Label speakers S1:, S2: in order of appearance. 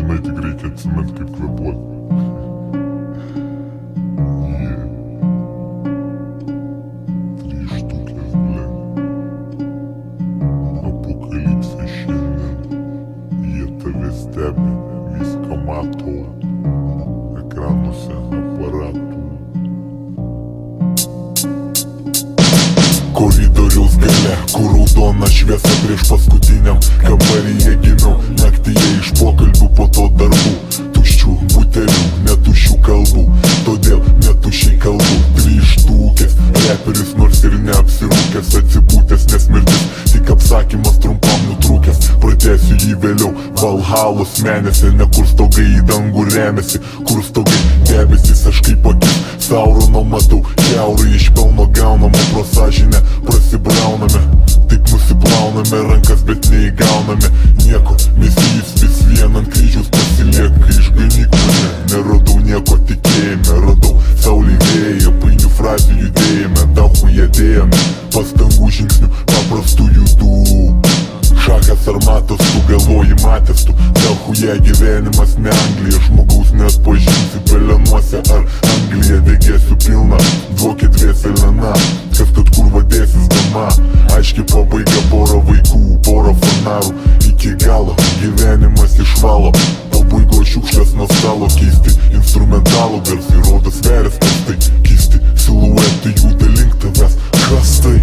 S1: Žinai, tik reikia atsimint, kaip kvėpuot. Trys štukės, ble. Apokalipsė šiandien. Jie tave stebi, viską mato. Ekranuose aparatų. Koridoriaus gale, kur raudona šviesa prieš paskutiniam kambaryje gimiau. Naktyje iš pokalbių, po to darbų. Tuščių butelių, netuščių kalbų. Todėl netuščiai kalbų. Trys štukės, reperis nors ir neapsirūkęs. Atsibūtęs, nes mirtis tik apsakymas trumpam nutrūkęs. Pratęsiu jį vėliau, Valhalos menėse. Ne kur stogai į dangų remiasi, kur stogai debesys. Aš kaip akis Saurono matau, kiaurai iš pelno gaunama. Pro sąžinę prasibrauname, taip nusiplauname rankas, bet neįgauname nieko. Mesijus vis vien ant kryžiaus pasilieka. Išganyk mane, neradau nieko tikėjime. Radau saulį vėją, painių frazių judėjime. Dahu jėdėjame, pastangų žingsnių, paprastų judų. Šachas ar matas, tu galvoji matęs tu. Dahuja gyvenimas ne Anglija, žmogaus neatpažinsi pelenuose ar Anglija. Degėsiu pilna, dvokit vėselena. Kas kad kur vadėsis dama. Aiški pabaiga, pora vaikų, pora fanarų. Iki galo gyvenimas išvalo. Pabaigo šiukšlės nuo stalo. Keisti instrumentalų garsai, rodo sveris, kas tai. Keisti siluetai juda link tavęs. Kas tai?